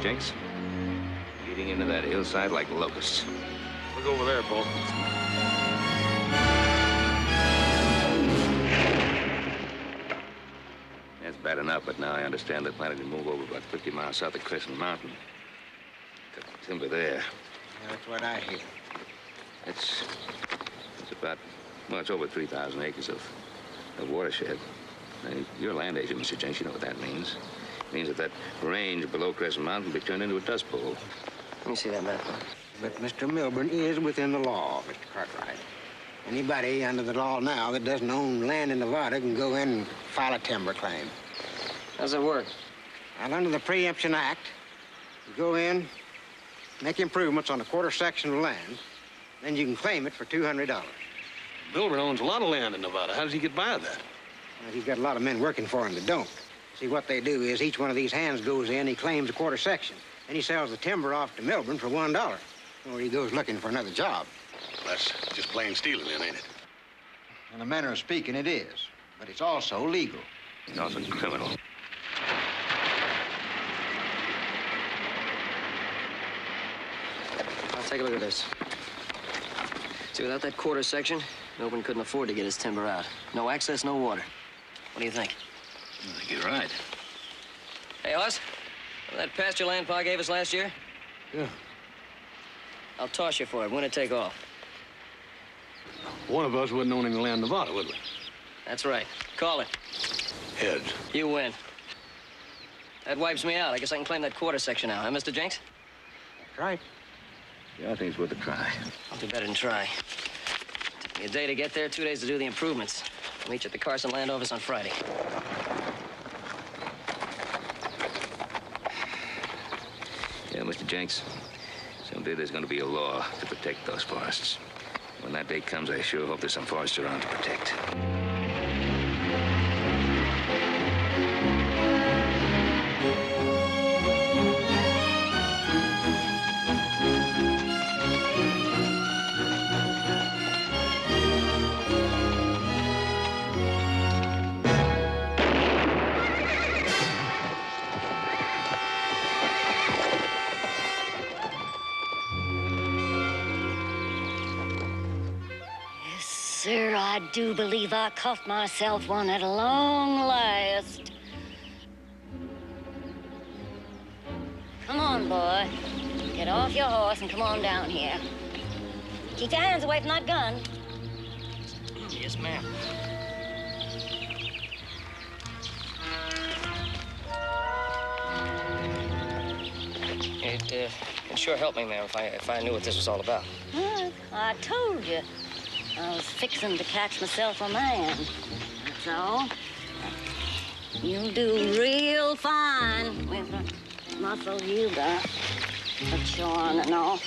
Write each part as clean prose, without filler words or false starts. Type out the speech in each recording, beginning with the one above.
Jenks. Eating into that hillside like locusts. Look over there, Paul. That's bad enough, but now I understand they're planning to move over about 50 miles south of Crescent Mountain. Cut the timber there. Yeah, that's what I hear. It's about, well, it's over 3,000 acres of watershed. Now, you're a land agent, Mr. Jenks. You know what that means. It means that range below Crescent Mountain will be turned into a dust bowl. Let me see that map. But Mr. Milburn is within the law, Mr. Cartwright. Anybody under the law now that doesn't own land in Nevada can go in and file a timber claim. How's it work? And under the Preemption Act, you go in, make improvements on a quarter section of land, then you can claim it for $200. Milburn owns a lot of land in Nevada. How does he get by that? Well, he's got a lot of men working for him that don't. See, what they do is each one of these hands goes in, he claims a quarter section, and he sells the timber off to Milburn for $1. Or he goes looking for another job. Well, that's just plain stealing, then, ain't it? In a manner of speaking, it is. But it's also legal. It's also criminal. I'll take a look at this. See, without that quarter section, Milburn couldn't afford to get his timber out. No access, no water. What do you think? I think you're right. Hey, Hoss, that pasture land Pa gave us last year? Yeah. I'll toss you for it. Winner take all. One of us wouldn't own any land in Nevada, would we? That's right. Call it. Heads. You win. That wipes me out. I guess I can claim that quarter section now, huh, Mr. Jenks? That's right. Yeah, I think it's worth a try. I'll do better than try. Took me a day to get there, 2 days to do the improvements. I'll meet you at the Carson Land Office on Friday. Yeah, Mr. Jenks, someday there's going to be a law to protect those forests. When that day comes, I sure hope there's some forests around to protect. Sir, I do believe I cuffed myself one at long last. Come on, boy. Get off your horse and come on down here. Keep your hands away from that gun. Yes, ma'am. It'd sure help me, ma'am, if I knew what this was all about. Well, I told you. I was fixing to catch myself a man. That's all. You'll do real fine with the muscle you got. Put you on and off.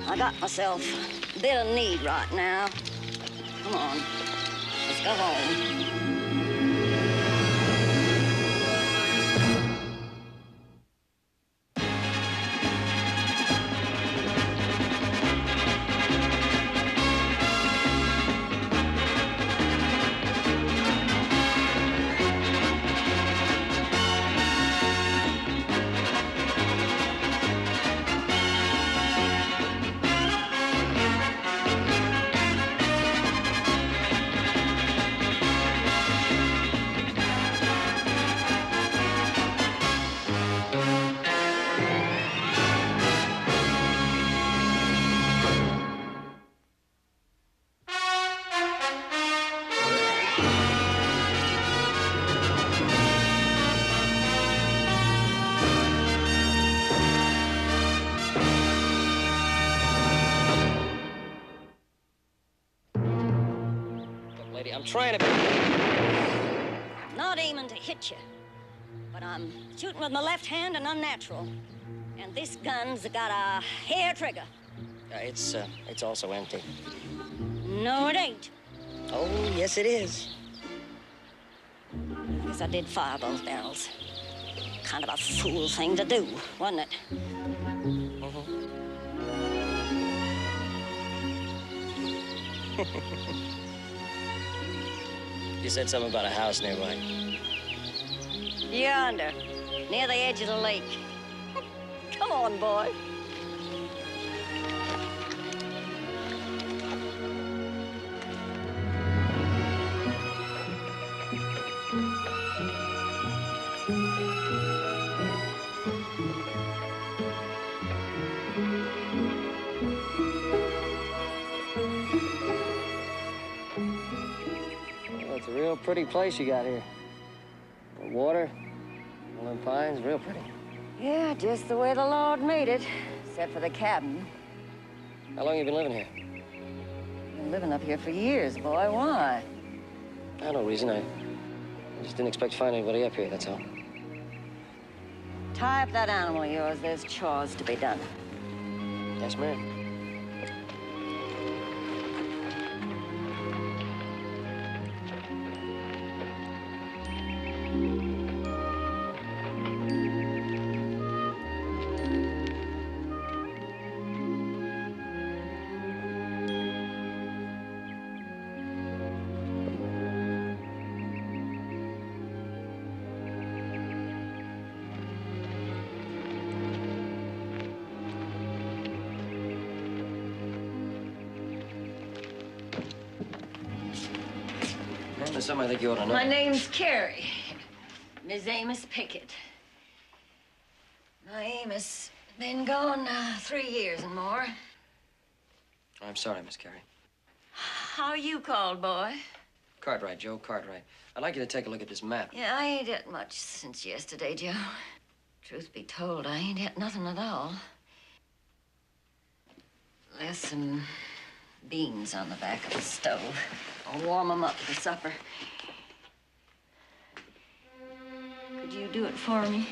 I got myself a bit of need right now. Come on. Let's go home. I'm trying to... Not aiming to hit you, but I'm shooting with my left hand and unnatural. And this gun's got a hair trigger. It's also empty. No, it ain't. Oh, yes, it is. I guess I did fire both barrels. Kind of a fool thing to do, wasn't it? You said something about a house nearby. Yonder, near the edge of the lake. Come on, boy. Well, it's a real pretty place you got here. The water, all them pines, real pretty. Yeah, just the way the Lord made it, except for the cabin. How long you been living here? Been living up here for years, boy. Why? No reason. I just didn't expect to find anybody up here, that's all. Tie up that animal of yours. There's chores to be done. Yes, ma'am. There's something I think you ought to know. My name's Carrie. Miss Amos Pickett. My Amos been gone 3 years and more. I'm sorry, Miss Carey. How are you called, boy? Cartwright, Joe Cartwright. I'd like you to take a look at this map. Yeah, I ain't had much since yesterday, Joe. Truth be told, I ain't had nothing at all. There's some beans on the back of the stove. I'll warm them up for supper. Could you do it for me?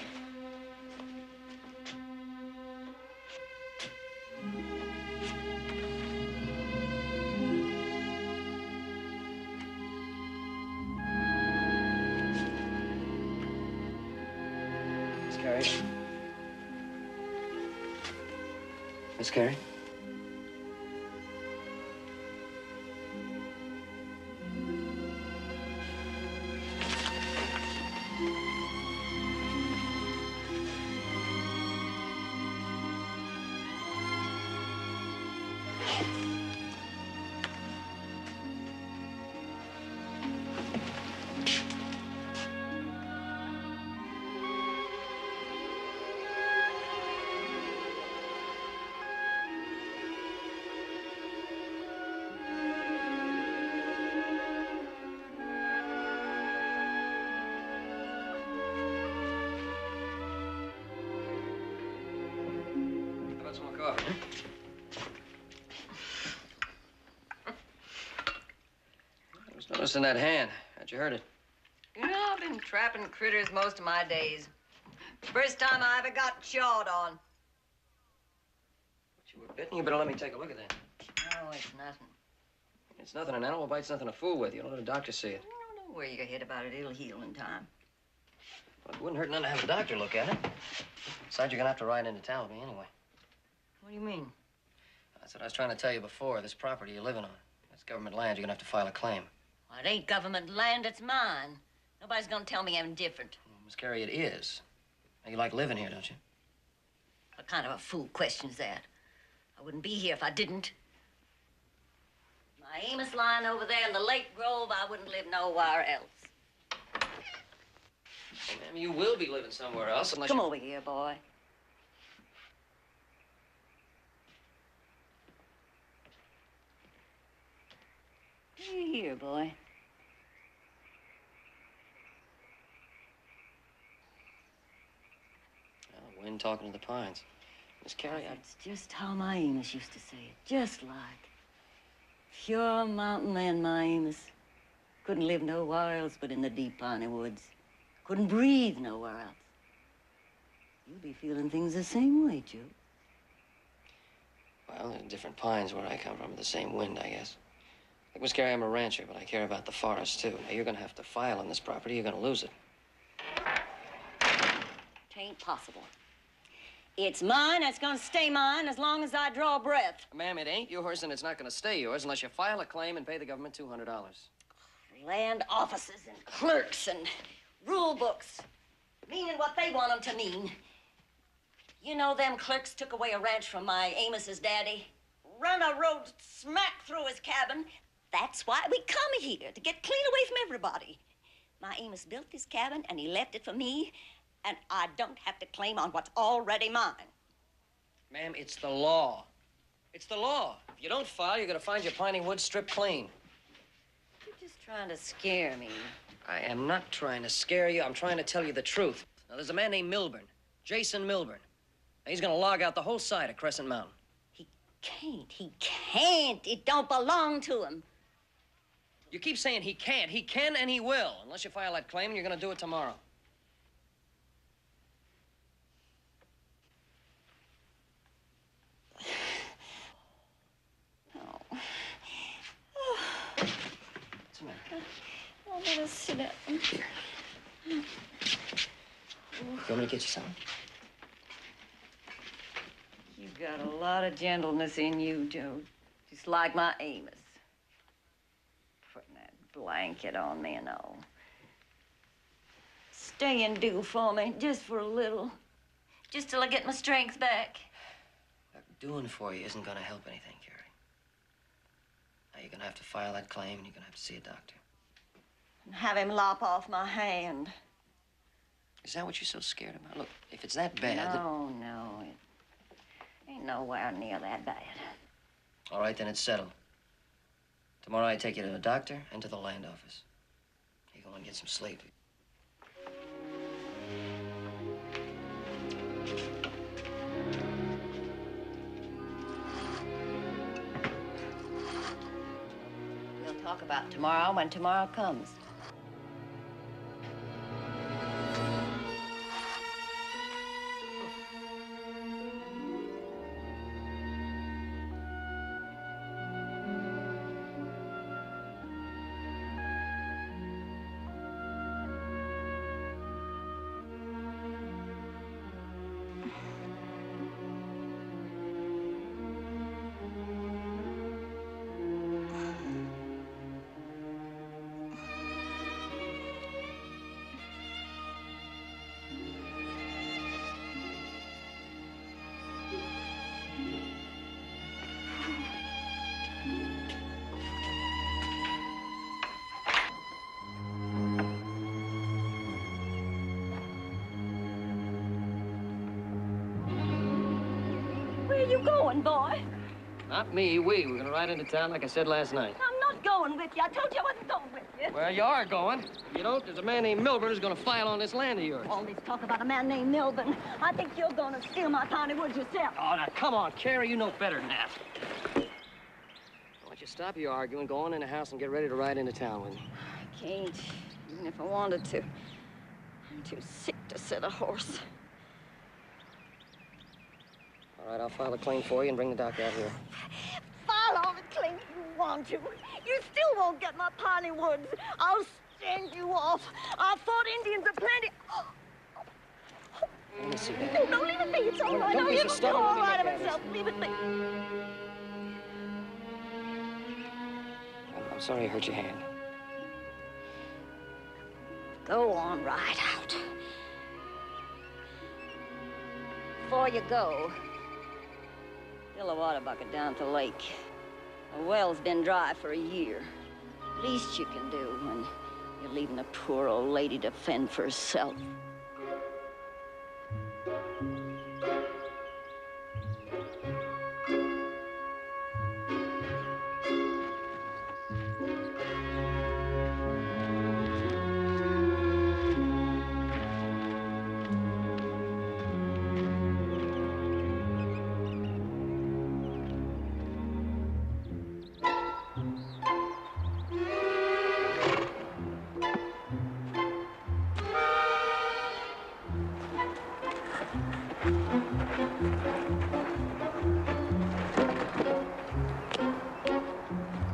Miss Carey? Miss Carey? Some more coffee, huh? I was noticing that hand. How'd you hurt it? You know, I've been trapping critters most of my days. First time I ever got chawed on. You were bitten. You better let me take a look at that. No, it's nothing. It's nothing. An animal bite's nothing to fool with. You don't let a doctor see it. No, don't worry your head about it. It'll heal in time. Well, it wouldn't hurt none to have a doctor look at it. Besides, you're gonna have to ride into town with me anyway. What do you mean? That's what I was trying to tell you before. This property you're living on. It's government land. You're gonna have to file a claim. Well, it ain't government land. It's mine. Nobody's gonna tell me I'm different. Well, Miss Carey, it is. Now, you like living here, don't you? What kind of a fool question's that? I wouldn't be here if I didn't. My Amos lying over there in the Lake Grove, I wouldn't live nowhere else. Well, ma'am, you will be living somewhere else unless Come you... over here, boy. Here, boy. Oh, wind talking to the pines. Miss Carey, That's just how my Amos used to say it. Just like. Pure mountain land, my Amos. Couldn't live nowhere else but in the deep piney woods. Couldn't breathe nowhere else. You'll be feeling things the same way, Joe. Well, there are different pines where I come from, the same wind, I guess. Like Miss Carey, I'm a rancher, but I care about the forest, too. Now, you're gonna have to file on this property. You're gonna lose it. Tain't possible. It's mine. It's gonna stay mine as long as I draw breath. Ma'am, it ain't yours, and it's not gonna stay yours unless you file a claim and pay the government $200. Land offices and clerks and rule books, meaning what they want them to mean. You know them clerks took away a ranch from my Amos's daddy. Run a road smack through his cabin. That's why we come here, to get clean away from everybody. My Amos built this cabin, and he left it for me, and I don't have to claim on what's already mine. Ma'am, it's the law. It's the law. If you don't file, you're gonna find your piney woods stripped clean. You're just trying to scare me. I am not trying to scare you. I'm trying to tell you the truth. Now, there's a man named Milburn, Jason Milburn. Now, he's gonna log out the whole side of Crescent Mountain. He can't. He can't. It don't belong to him. You keep saying he can't. He can and he will, unless you file that claim, and you're gonna do it tomorrow. What's the matter? Oh, let us sit down. Here. You want me to get you something? You've got a lot of gentleness in you, Joe. Just like my Amos. Putting that blanket on me and all. Stay and do for me, just for a little. Just till I get my strength back. Look, doing for you isn't gonna help anything, Carrie. Now, you're gonna have to file that claim, and you're gonna have to see a doctor. And have him lop off my hand. Is that what you're so scared about? Look, if it's that bad... No, it ain't nowhere near that bad. All right, then it's settled. Tomorrow I take you to the doctor and to the land office. You go and get some sleep. We'll talk about tomorrow when tomorrow comes. Where you going, boy? Not me, we. We're gonna ride into town like I said last night. I'm not going with you. I told you I wasn't going with you. Well, you are going. If you don't, there's a man named Milburn who's gonna file on this land of yours. All this talk about a man named Milburn. I think you're going to steal my piney woods yourself. Oh, now, come on, Carrie. You know better than that. Why don't you stop your arguing, go on in the house, and get ready to ride into town with me? I can't, even if I wanted to. I'm too sick to sit a horse. All right, I'll file a claim for you and bring the doctor out here. File all the claims you want to. You still won't get my piney woods. I'll stand you off. I've fought Indians aplenty. Let me see that. No, leave it be. It's all right. Don't No, be so it'll stubborn go all with me, right of Miss itself. Leave it be. I'm sorry I hurt your hand. Go on right out. Before you go, fill a water bucket down at the lake. The well's been dry for a year. Least you can do when you're leaving a poor old lady to fend for herself.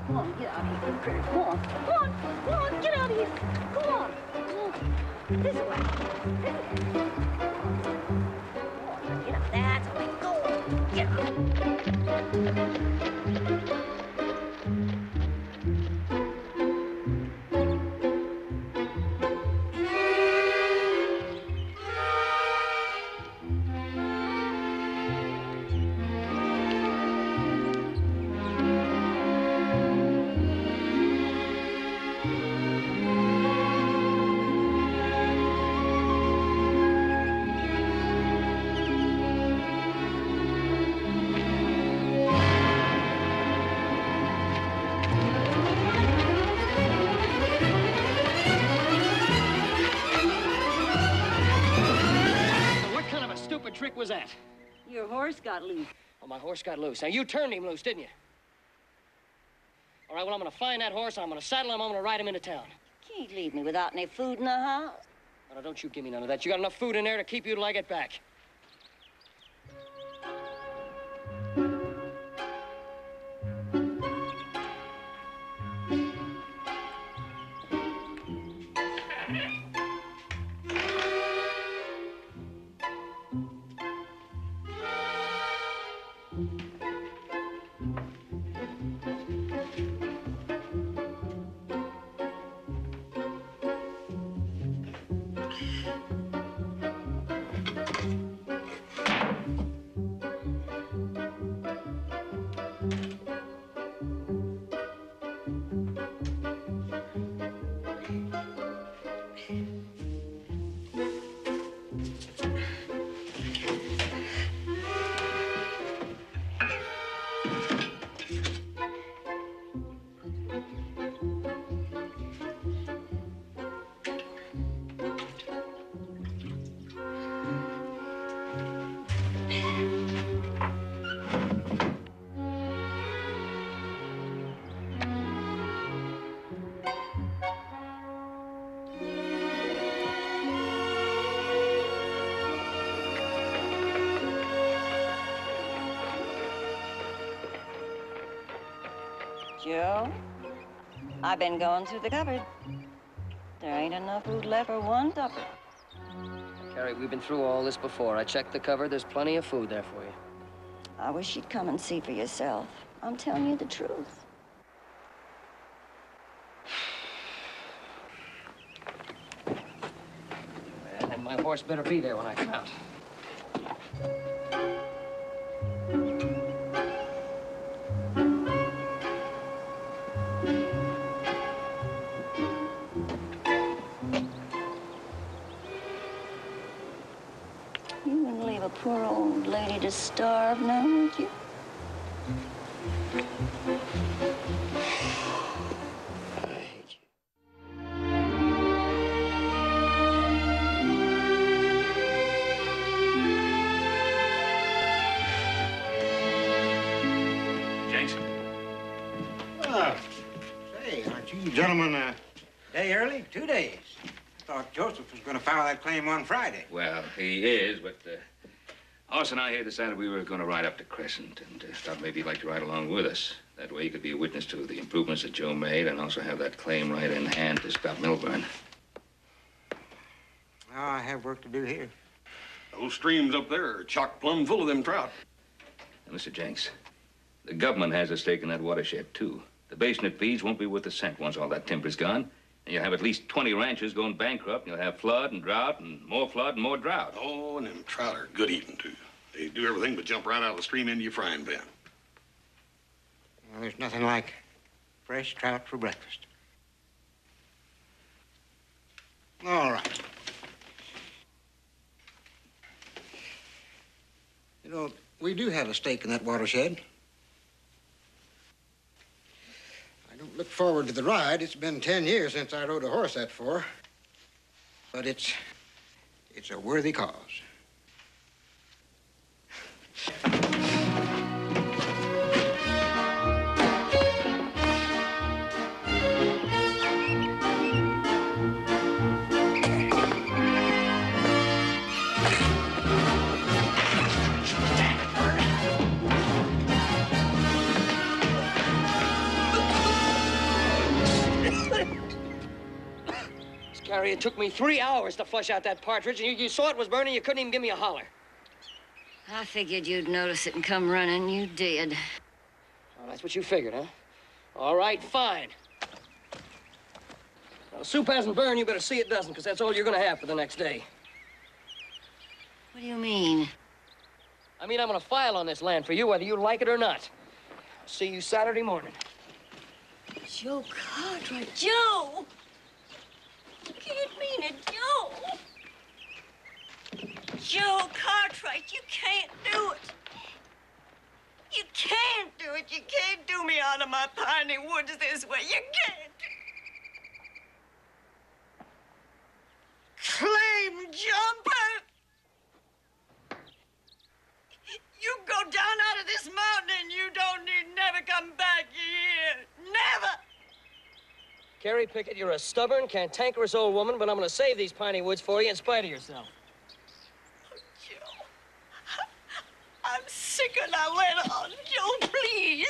Come on, get out of here, Critter. Come on, come on, come on, get out of here. Come on, come on. This way. This way. Come on, get up. That's the way. Go on. Get up. was that? Your horse got loose. Oh, my horse got loose. Now, you turned him loose, didn't you? All right, well, I'm gonna find that horse, and I'm gonna saddle him, I'm gonna ride him into town. You can't leave me without any food in the house. Now, don't you give me none of that. You got enough food in there to keep you till I get back. Joe, I've been going through the cupboard. There ain't enough food left for one supper. Carrie, we've been through all this before. I checked the cupboard. There's plenty of food there for you. I wish you'd come and see for yourself. I'm telling you the truth. And my horse better be there when I come out. You wouldn't leave a poor old lady to starve now, would you? I hate you. Jenks? Oh, say, aren't you gentlemen a day early? 2 days. I thought Joseph was going to file that claim on Friday. Well, he is, but Hoss and I here decided we were going to ride up to Crescent and thought maybe you'd like to ride along with us. That way you could be a witness to the improvements that Joe made and also have that claim right in hand to stop Milburn. Oh, I have work to do here. Those streams up there are chock plumb full of them trout. Now, Mr. Jenks, the government has a stake in that watershed, too. The basin it feeds won't be worth a cent once all that timber's gone. And you'll have at least 20 ranchers going bankrupt, and you'll have flood and drought and more drought. Oh, and them trout are good eating, too. They do everything but jump right out of the stream into your frying pan. Well, there's nothing like fresh trout for breakfast. All right. You know, we do have a stake in that watershed. I don't look forward to the ride. It's been 10 years since I rode a horse that far. But it's a worthy cause. Carrie, it took me 3 hours to flush out that partridge, and you saw it was burning. You couldn't even give me a holler. I figured you'd notice it and come running. You did. Oh, that's what you figured, huh? All right, fine. Now, the soup hasn't burned. You better see it doesn't, because that's all you're going to have for the next day. What do you mean? I mean, I'm going to file on this land for you, whether you like it or not. I'll see you Saturday morning. Joe Cartwright. Joe! You can't mean it, Joe. Joe Cartwright, you can't do it. You can't do it. You can't do me out of my piney woods this way. You can't. Claim jumper. Carrie Pickett, you're a stubborn, cantankerous old woman, but I'm gonna save these piney woods for you in spite of yourself. Joe, I'm sick and I went on. Joe, please.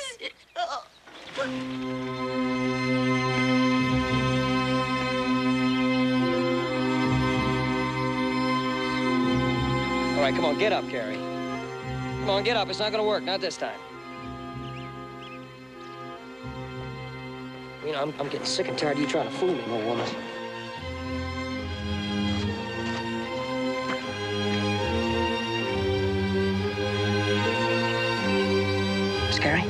All right, come on, get up, Carrie. Come on, get up. It's not gonna work, not this time. You know, I'm getting sick and tired of you trying to fool me, old woman. Miss Carrie?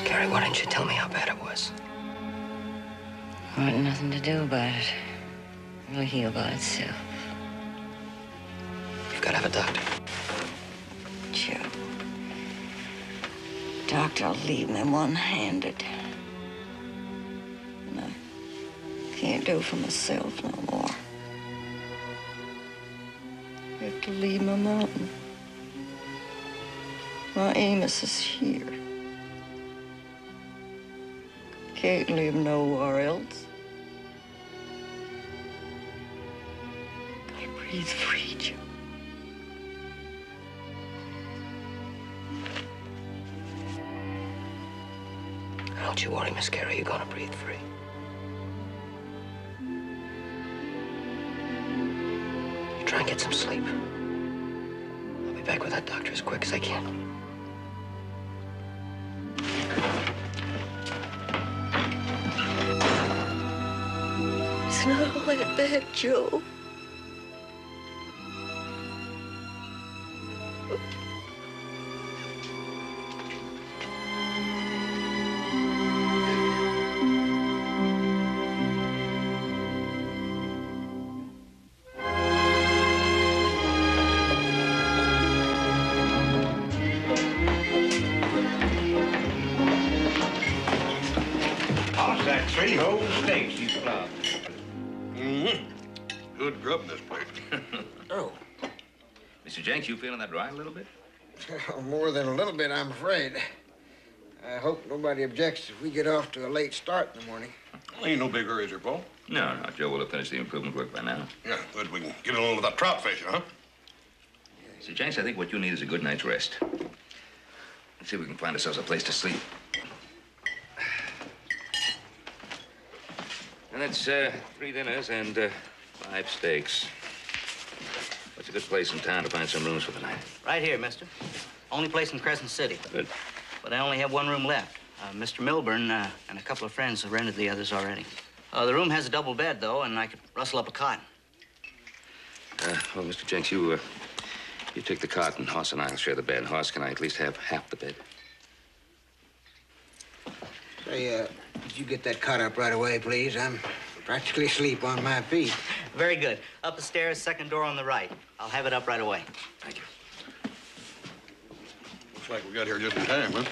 Carrie, why didn't you tell me how bad it was? There wasn't nothing to do about it. It'll heal by itself. You've got to have a doctor. Joe. Doctor'll leave me one-handed. And I can't do for myself no more. I have to leave my mountain. My Amos is here. Can't live nowhere else. Gotta breathe free, Joe. Don't you worry, Miss Carrie. You're gonna breathe free. You try and get some sleep. I'll be back with that doctor as quick as I can. It's not all that bad, Joe. How's that 3-hole steaks you plowed? Good grub in this place. Oh. Mr. Jenks, you feeling that dry a little bit? More than a little bit, I'm afraid. I hope nobody objects if we get off to a late start in the morning. Well, ain't no big hurry, is there, Paul? No, no. Joe will have finished the improvement work by now. Yeah, good. We can get along with that trout fishing, huh? Mr. Jenks, I think what you need is a good night's rest. Let's see if we can find ourselves a place to sleep. And that's 3 dinners and 5 steaks. What's a good place in town to find some rooms for the night? Right here, mister. Only place in Crescent City. Good. But I only have one room left. Mr. Milburn and a couple of friends have rented the others already. The room has a double bed, though, and I could rustle up a cot. Well, Mr. Jenks, you take the cot, and Hoss and I'll share the bed. Hoss, can I at least have half the bed? Say, did you get that cot up right away, please? I'm practically asleep on my feet. Very good. Up the stairs, second door on the right. I'll have it up right away. Thank you. Looks like we got here just in time, huh?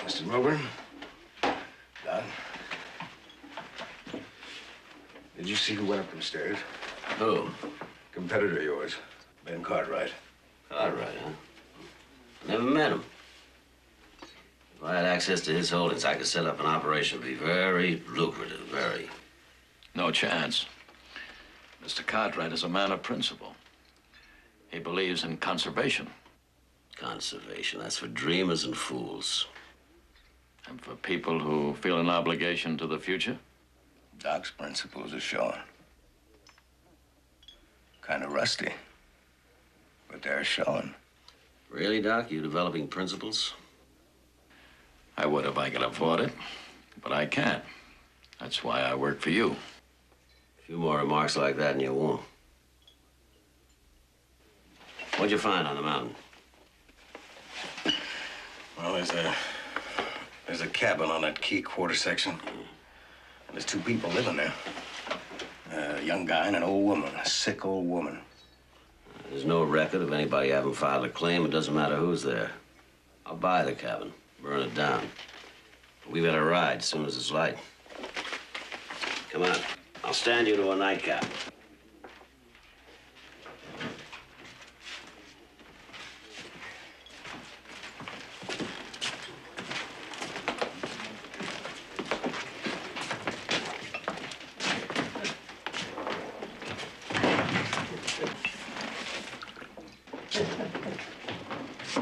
Mr. Milburn? Doc? Did you see who went up them stairs? Who? Competitor of yours, Ben Cartwright. Cartwright, huh? Never met him. If I had access to his holdings, I could set up an operation. Be very lucrative, very. No chance. Mr. Cartwright is a man of principle. He believes in conservation. Conservation, that's for dreamers and fools. And for people who feel an obligation to the future? Doc's principles are showing. Kind of rusty. But they're showing. Really, Doc? You developing principles? I would if I could afford it, but I can't. That's why I work for you. A few more remarks like that and you won't. What'd you find on the mountain? Well, there's a cabin on that key quarter section. And there's two people living there. A young guy and an old woman, a sick old woman. There's no record of anybody having filed a claim. It doesn't matter who's there. I'll buy the cabin, burn it down. We've got a ride as soon as it's light. Come on. I'll stand you to a nightcap.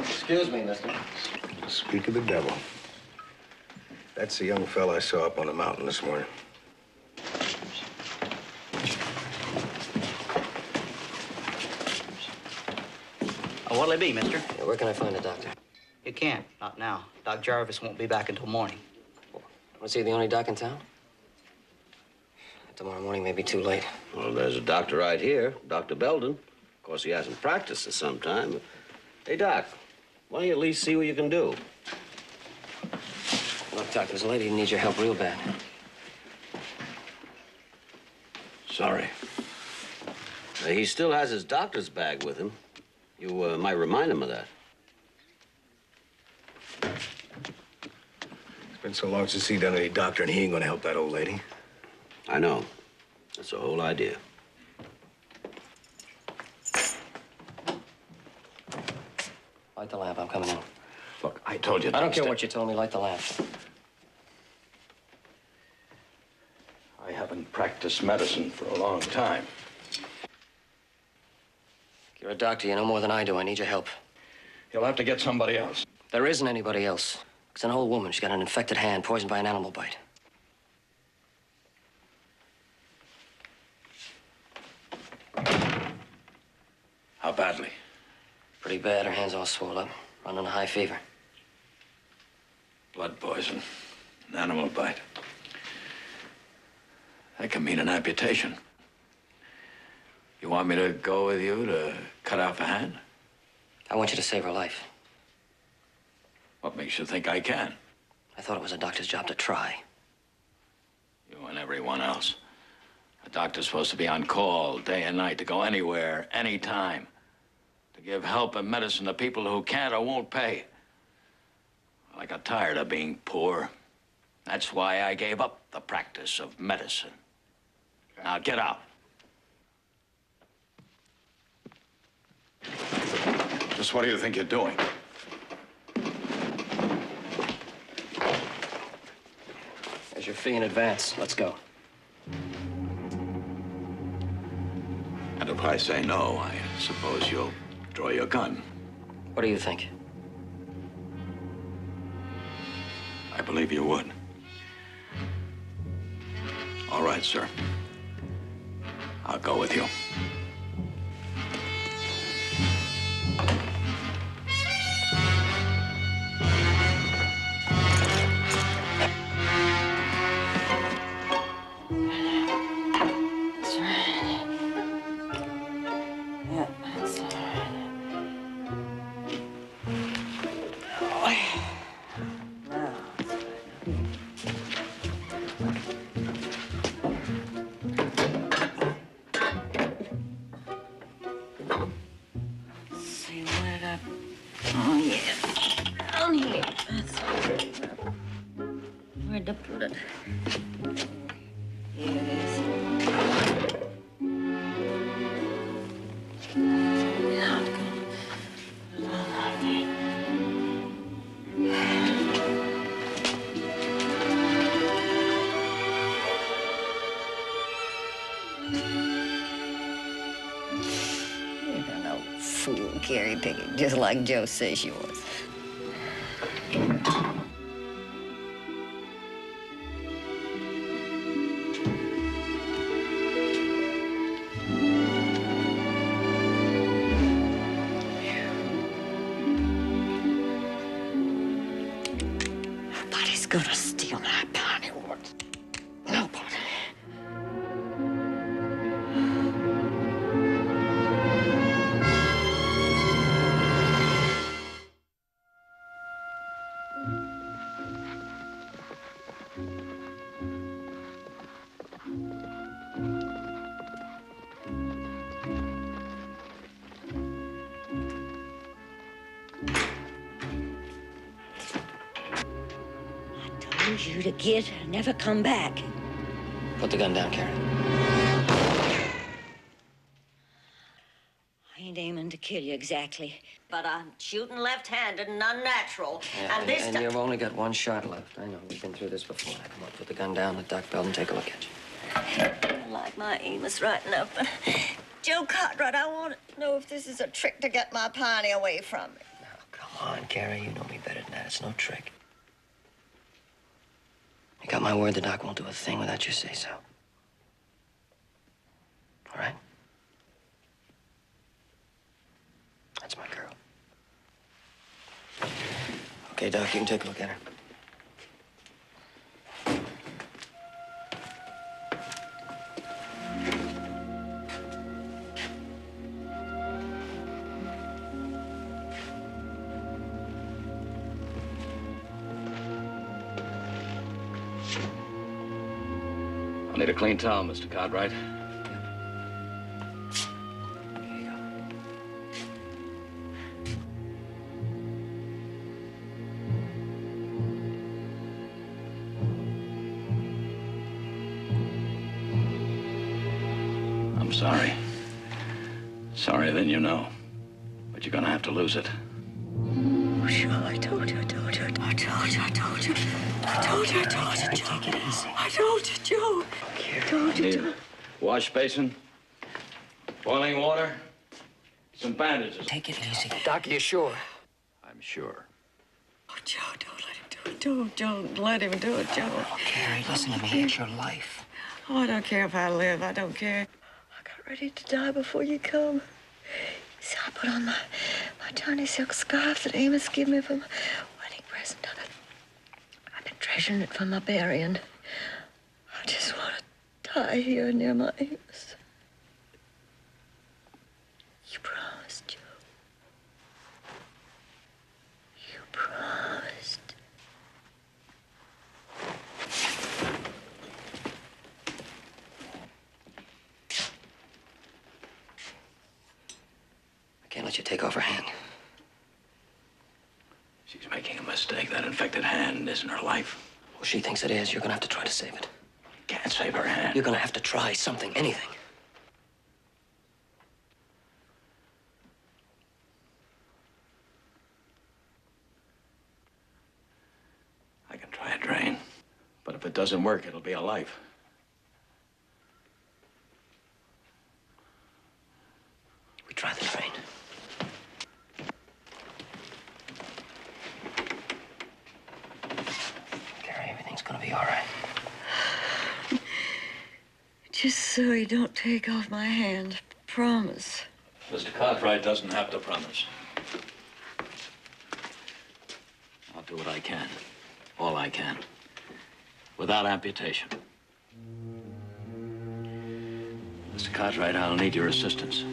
Excuse me, mister. Speak of the devil. That's the young fella I saw up on the mountain this morning. What'll it be, mister? Yeah, where can I find a doctor? You can't. Not now. Doc Jarvis won't be back until morning. Was he the only doc in town? Tomorrow morning may be too late. Well, there's a doctor right here, Dr. Belden. Of course, he hasn't practiced in some time. But... Hey, Doc, why don't you at least see what you can do? Look, Doc, there's a lady who needs your help real bad. Sorry. He still has his doctor's bag with him. You might remind him of that. It's been so long since he done any doctoring, he ain't gonna help that old lady. I know. That's the whole idea. Light the lamp. I'm coming in. Look, I told you. I don't care what you told me. Light the lamp. I haven't practiced medicine for a long time. You're a doctor. You know more than I do. I need your help. You'll have to get somebody else. There isn't anybody else. It's an old woman. She's got an infected hand, poisoned by an animal bite. How badly? Pretty bad. Her hand's all swollen up, running a high fever. Blood poison, an animal bite. That can mean an amputation. You want me to go with you to cut off a hand? I want you to save her life. What makes you think I can? I thought it was a doctor's job to try. You and everyone else. A doctor's supposed to be on call day and night, to go anywhere, anytime, to give help and medicine to people who can't or won't pay. Well, I got tired of being poor. That's why I gave up the practice of medicine. Now get out. Just what do you think you're doing? There's your fee in advance. Let's go. And if I say no, I suppose you'll draw your gun. What do you think? I believe you would. All right, sir. I'll go with you. Where'd I put it? Here it is. Now it's gonna put it on right there. You're an old fool, Carrie Pickett, just like Joe says she was. Nobody's gonna steal my pony horse. Nobody. You to get, never come back. Put the gun down, Carrie. I ain't aiming to kill you exactly, but I'm shooting left-handed and unnatural. Yeah, and this and you've only got one shot left. I know, we've been through this before. Now, come on, put the gun down, let Doc Belden take a look at you. I like my aim is right enough, but Joe Cartwright, I want to know if this is a trick to get my pony away from me. Now, come on, Carrie, you know me better than that. It's no trick. You got my word the Doc won't do a thing without you say so. All right? That's my girl. Okay, Doc, you can take a look at her. I need a clean towel, Mr. Cartwright. I'm sorry. Sorrier than you know. But you're gonna have to lose it. Oh, sure, I told you, Joe. Take it easy. I told you, Joe. I told you, Joe. Wash basin, boiling water, some bandages. Take it easy. Doc, are you sure? I'm sure. Oh, Joe, don't let him do it. Don't let him do it, Joe. Oh, Carrie, listen to me. It's your life. Oh, I don't care if I live. I don't care. I got ready to die before you come. So I put on my tiny silk scarf that Amos gave me for my wedding present. I've been treasuring it for my burying. I just want to die here near my Amos. You promised, Joe. You promised. I can't let you take off her hand. She's making a mistake. That infected hand isn't her life. Well, she thinks it is. You're gonna have to try to save it. Can't save her hand. You're gonna have to try something, anything. I can try a drain. But if it doesn't work, it'll be a life. We try the drain. Carrie, everything's gonna be all right. Just so you don't take off my hand. Promise. Mr. Cartwright doesn't have to promise. I'll do what I can. All I can. Without amputation. Mr. Cartwright, I'll need your assistance.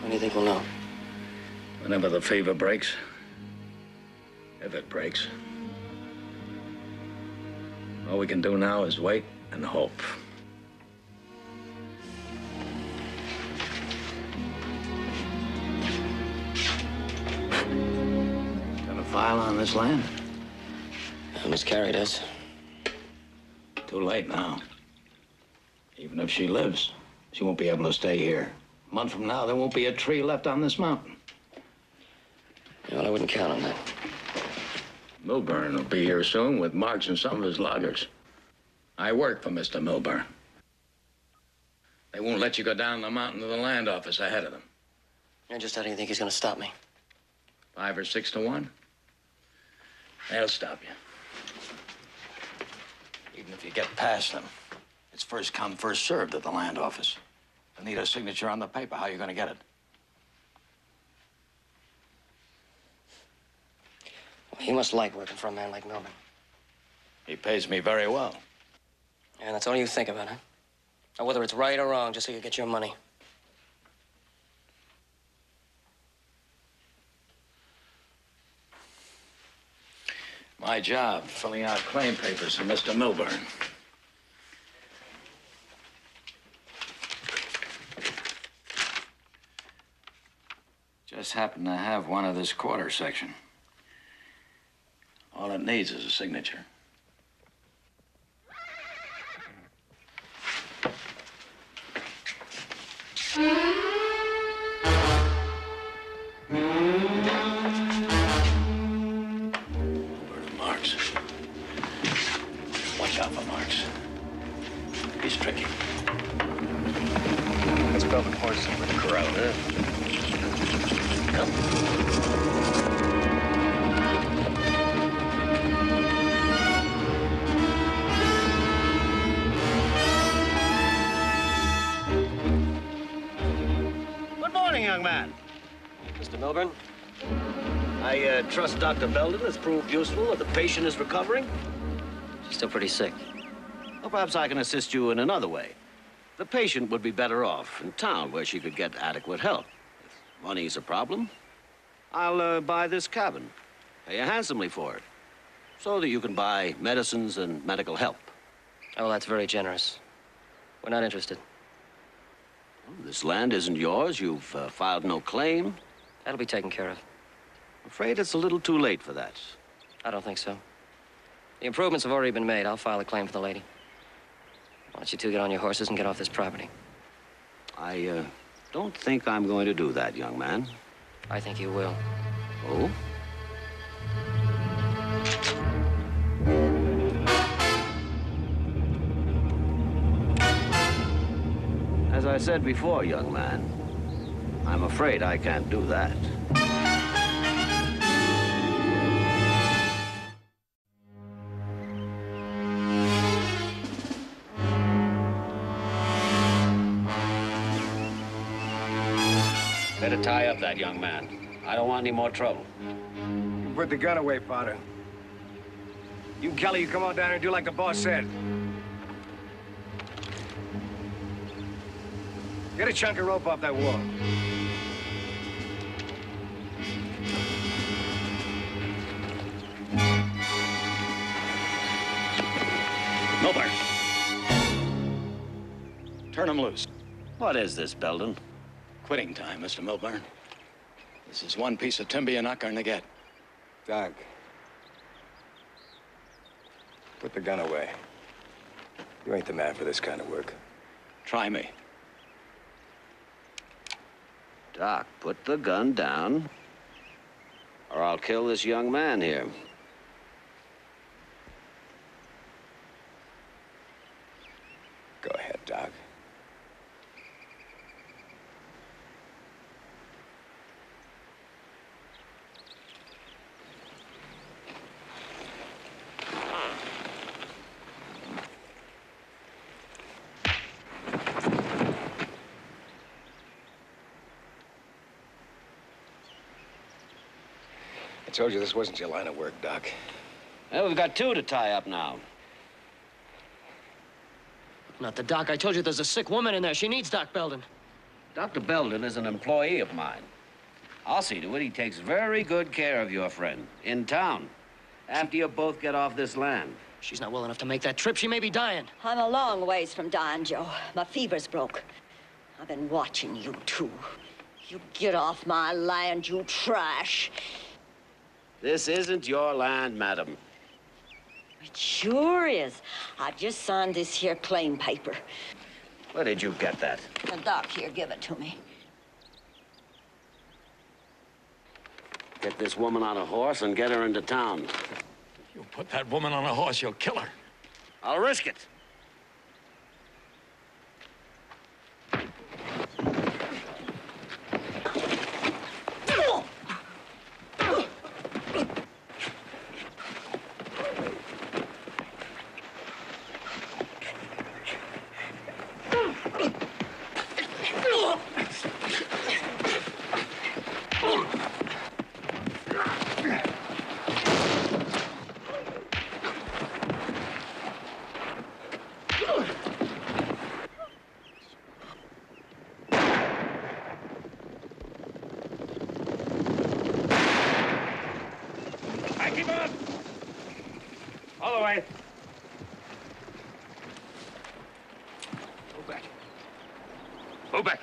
When do you think we'll know? Whenever the fever breaks. If it breaks. All we can do now is wait and hope. Got a file on this land? Miss Carrie does. Too late now. Even if she lives, she won't be able to stay here. A month from now, there won't be a tree left on this mountain. Well, I wouldn't count on that. Milburn will be here soon with marks in some of his loggers. I work for Mr. Milburn. They won't let you go down the mountain to the land office ahead of them. And just how do you think he's going to stop me? 5 or 6 to 1. They'll stop you. Even if you get past them, it's first come, first served at the land office. They'll need a signature on the paper. How are you going to get it? Well, you must like working for a man like Milburn. He pays me very well. And that's all you think about, huh? Or whether it's right or wrong, just so you get your money. My job, filling out claim papers for Mr. Milburn. Just happen to have one of this quarter section. All it needs is a signature. Marks. Watch out for Marks. He's tricky. Let's go the horse over the corral, huh? Good morning, young man. Mr. Milburn? I trust Dr. Belden has proved useful that the patient is recovering. She's still pretty sick. Well, perhaps I can assist you in another way. The patient would be better off in town where she could get adequate help. If money's a problem, I'll buy this cabin, pay you handsomely for it, so that you can buy medicines and medical help. Oh, well, that's very generous. We're not interested. Well, this land isn't yours. You've filed no claim. That'll be taken care of. I'm afraid it's a little too late for that. I don't think so. The improvements have already been made. I'll file a claim for the lady. Why don't you two get on your horses and get off this property? I don't think I'm going to do that, young man. I think you will. Oh? As I said before, young man, I'm afraid I can't do that. Better tie up that young man. I don't want any more trouble. You put the gun away, Potter. You and Kelly, you come on down here and do like the boss said. Get a chunk of rope off that wall. Milburn. Turn him loose. What is this, Belden? Quitting time, Mr. Milburn. This is one piece of timber you're not going to get. Doc. Put the gun away. You ain't the man for this kind of work. Try me. Doc, put the gun down, or I'll kill this young man here. Go ahead, Doc. I told you this wasn't your line of work, Doc. Well, we've got two to tie up now. Not the doc. I told you there's a sick woman in there. She needs Doc Belden. Dr. Belden is an employee of mine. I'll see to it he takes very good care of your friend in town after you both get off this land. She's not well enough to make that trip. She may be dying. I'm a long ways from dying, Joe. My fever's broke. I've been watching you two. You get off my land, you trash. This isn't your land, madam. It sure is. I just signed this here claim paper. Where did you get that? The doc here give it to me. Get this woman on a horse and get her into town. You put that woman on a horse, you'll kill her. I'll risk it. Keep on! All the way. Go back. Go back.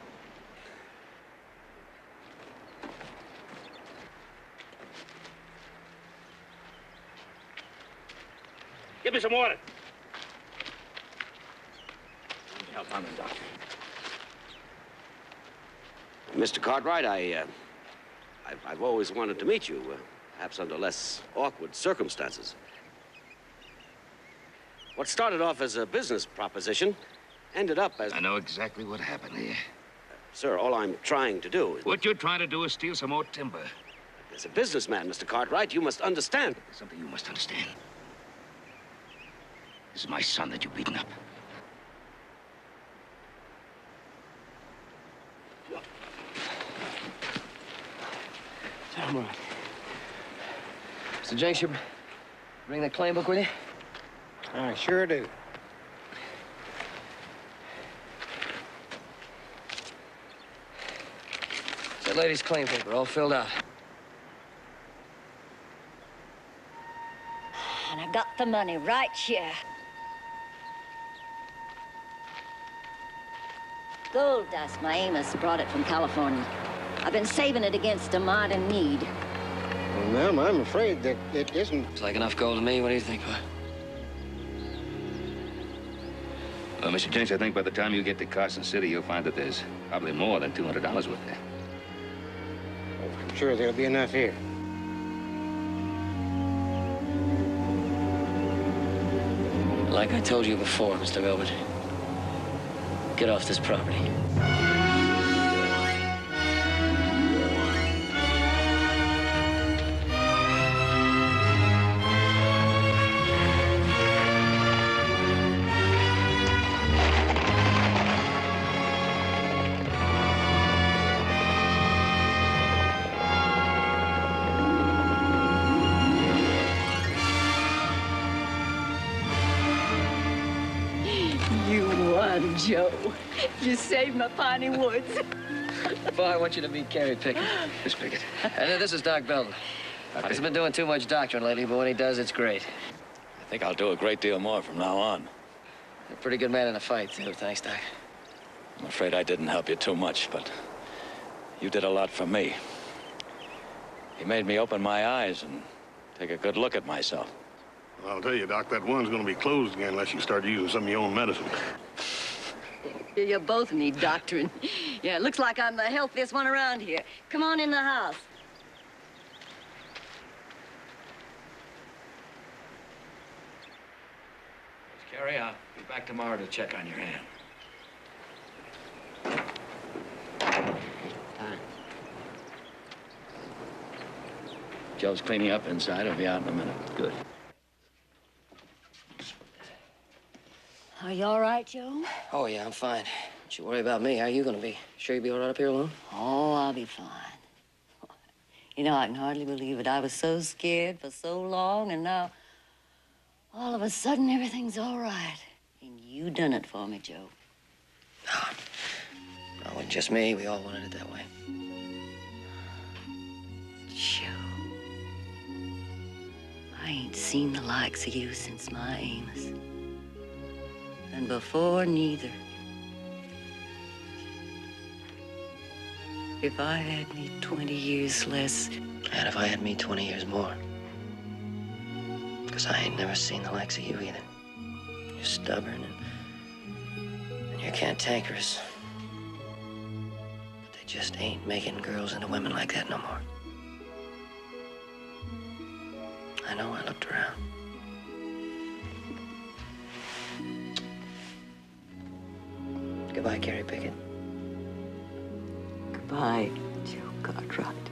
Give me some water. Help on the doctor. Mr. Cartwright, I've always wanted to meet you, perhaps under less awkward circumstances. What started off as a business proposition ended up as... I know exactly what happened here. Sir, all I'm trying to do is... What you're trying to do is steal some more timber. As a businessman, Mr. Cartwright, you must understand. There's something you must understand. This is my son that you've beaten up. I'm right. Mr. Jenks, you bring that claim book with you? I sure do. It's that lady's claim paper, all filled out. And I got the money right here. Gold dust. My Amos brought it from California. I've been saving it against a modern need. Well, ma'am, I'm afraid that it isn't... Looks like enough gold to me. What do you think, Bud? Well, Mr. Jenks, I think by the time you get to Carson City, you'll find that there's probably more than $200 worth there. I'm sure there'll be enough here. Like I told you before, Mr. Milburn, get off this property. Joe, you saved my piney woods. Boy, I want you to meet Carrie Pickett. Miss Pickett. And this is Doc Belton. He's been doing too much doctoring lately, but when he does, it's great. I think I'll do a great deal more from now on. You're a pretty good man in a fight, too. Thanks, Doc. I'm afraid I didn't help you too much, but you did a lot for me. You made me open my eyes and take a good look at myself. Well, I'll tell you, Doc, that one's going to be closed again unless you start using some of your own medicine. You both need doctoring. Yeah, it looks like I'm the healthiest one around here. Come on in the house. Carrie, I'll be back tomorrow to check on your hand. Joe's cleaning up inside. He'll be out in a minute. Good. Are you all right, Joe? Oh, yeah, I'm fine. Don't you worry about me. How are you gonna be? Sure you'll be all right up here alone? Oh, I'll be fine. You know, I can hardly believe it. I was so scared for so long, and now, all of a sudden, everything's all right. And you done it for me, Joe. No, it wasn't just me. We all wanted it that way. Joe. I ain't seen the likes of you since my Amos. And before, neither. If I had me 20 years less... And if I had me 20 years more. Because I ain't never seen the likes of you either. You're stubborn and you're cantankerous. But they just ain't making girls into women like that no more. I know, I looked around. Goodbye, Carrie Pickett. Goodbye, Joe Cartwright.